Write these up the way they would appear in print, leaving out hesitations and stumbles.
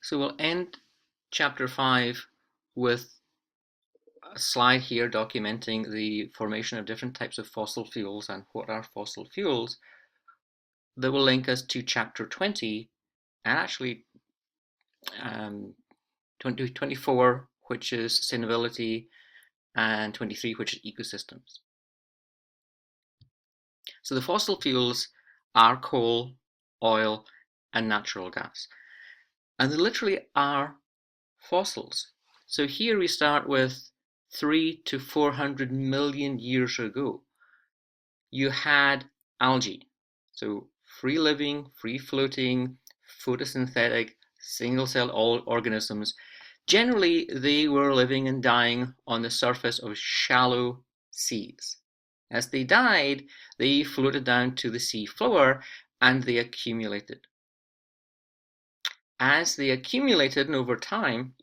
So we'll end chapter 5 with a slide here documenting the formation of different types of fossil fuels and what are fossil fuels that will link us to chapter 20 and actually 24, which is sustainability, and 23, which is ecosystems. So the fossil fuels are coal, oil, and natural gas. And they literally are fossils. So here we start with 3 to 400 million years ago. You had algae, so free living, free floating, photosynthetic, single cell organisms. Generally, they were living and dying on the surface of shallow seas. As they died, they floated down to the sea floor and they accumulated. As they accumulated and over time,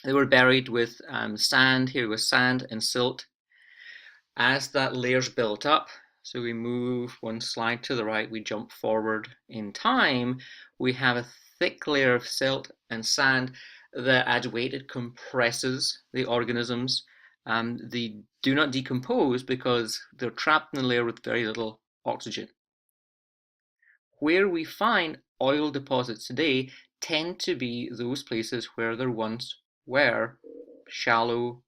they were buried with sand. Here was sand and silt. As that layers built up, so we move one slide to the right, we jump forward in time, we have a thick layer of silt and sand that, as weight, it compresses the organisms. They do not decompose because they're trapped in the layer with very little oxygen. Where we find oil deposits today tend to be those places where there once were shallow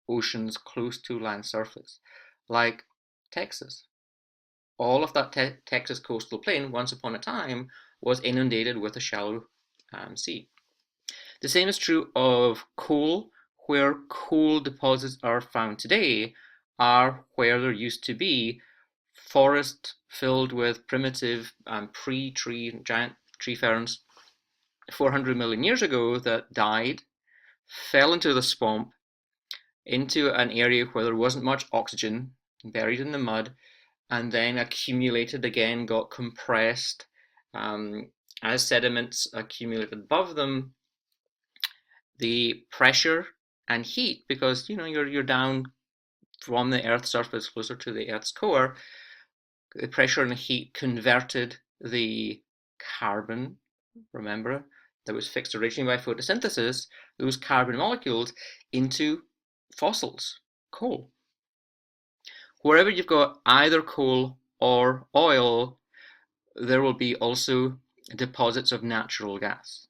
oceans close to land surface, like Texas. All of that Texas coastal plain, once upon a time, was inundated with a shallow sea. The same is true of coal. Where coal deposits are found today are where there used to be forest filled with primitive pre-tree giant tree ferns 400 million years ago that died, fell into the swamp, into an area where there wasn't much oxygen, buried in the mud, and then accumulated again, got compressed. As sediments accumulated above them, the pressure and heat, because you're down from the Earth's surface closer to the Earth's core, the pressure and the heat converted the carbon, remember, that was fixed originally by photosynthesis, those carbon molecules into fossils, coal. Wherever you've got either coal or oil, there will be also deposits of natural gas.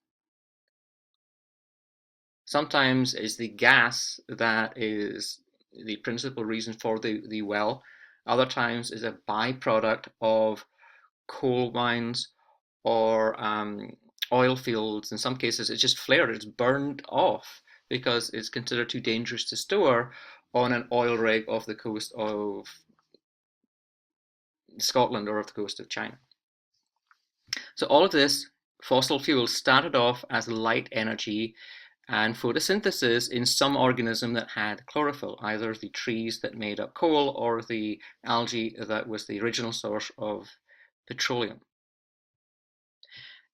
Sometimes it's the gas that is the principal reason for the well. Other times is a byproduct of coal mines or oil fields. In some cases, it's just flared, it's burned off because it's considered too dangerous to store on an oil rig off the coast of Scotland or off the coast of China. So all of this fossil fuels started off as light energy and photosynthesis in some organism that had chlorophyll, either the trees that made up coal or the algae that was the original source of petroleum.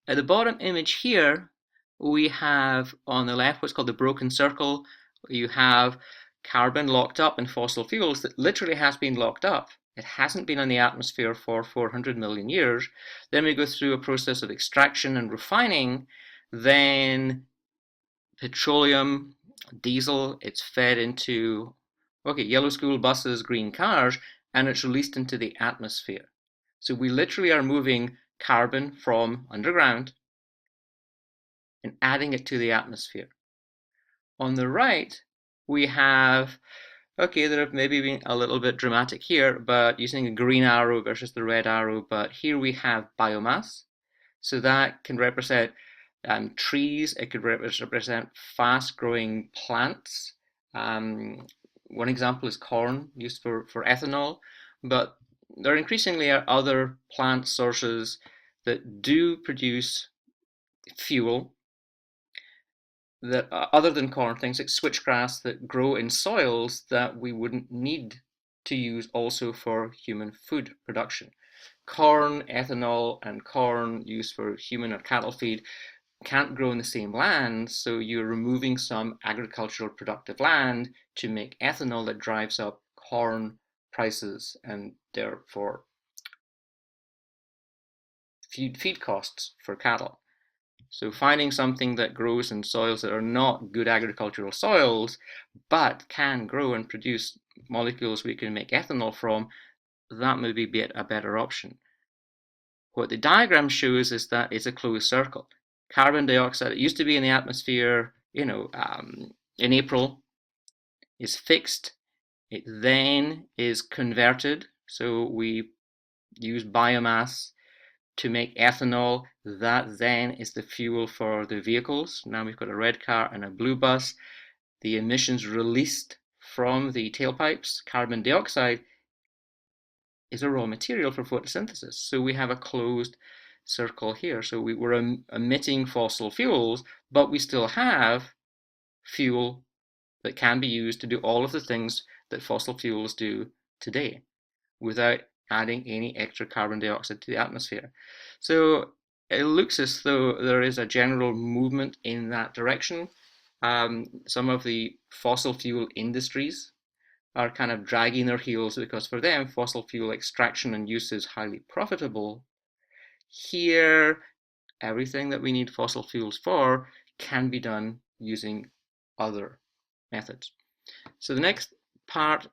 At the bottom image here, we have on the left what's called the broken circle. You have carbon locked up in fossil fuels that literally has been locked up. It hasn't been in the atmosphere for 400 million years. Then we go through a process of extraction and refining. Then petroleum, diesel, it's fed into, yellow school buses, green cars, and it's released into the atmosphere. So we literally are moving carbon from underground and adding it to the atmosphere. On the right, we have, there have maybe been a little bit dramatic here, but using a green arrow versus the red arrow, but here we have biomass. So that can represent trees, it could represent fast-growing plants. One example is corn, used for ethanol, but there increasingly are other plant sources that do produce fuel that other than corn, things like switchgrass that grow in soils that we wouldn't need to use also for human food production. Corn, ethanol, and corn used for human or cattle feed can't grow in the same land, so you're removing some agricultural productive land to make ethanol that drives up corn prices and therefore feed costs for cattle. So finding something that grows in soils that are not good agricultural soils, but can grow and produce molecules we can make ethanol from, that may be a better option. What the diagram shows is that it's a closed circle. Carbon dioxide, it used to be in the atmosphere, in April, is fixed. It then is converted. So we use biomass to make ethanol. That then is the fuel for the vehicles. Now we've got a red car and a blue bus. The emissions released from the tailpipes, carbon dioxide, is a raw material for photosynthesis. So we have a closed circle here. So we're emitting fossil fuels, but we still have fuel that can be used to do all of the things that fossil fuels do today without adding any extra carbon dioxide to the atmosphere. So it looks as though there is a general movement in that direction. Some of the fossil fuel industries are kind of dragging their heels because for them, fossil fuel extraction and use is highly profitable. Here, everything that we need fossil fuels for can be done using other methods. So the next part,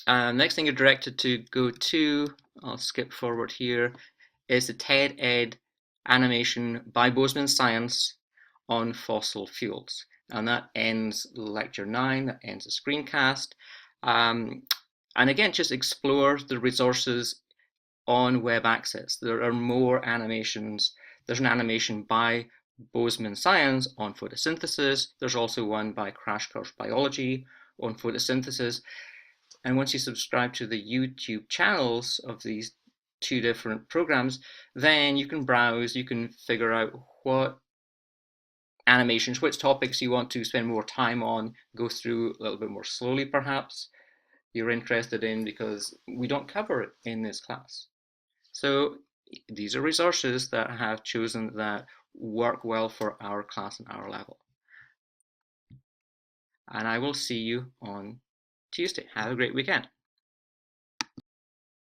next thing you're directed to go to, I'll skip forward here, is the TED Ed animation by Bozeman Science on fossil fuels. And that ends lecture 9, that ends the screencast. And again, just explore the resources on web access. There are more animations. There's an animation by Bozeman Science on photosynthesis. There's also one by Crash Course Biology on photosynthesis. And once you subscribe to the YouTube channels of these two different programs, then you can browse, you can figure out what animations, which topics you want to spend more time on, go through a little bit more slowly perhaps, you're interested in because we don't cover it in this class. So these are resources that I have chosen that work well for our class and our level. And I will see you on Tuesday. Have a great weekend.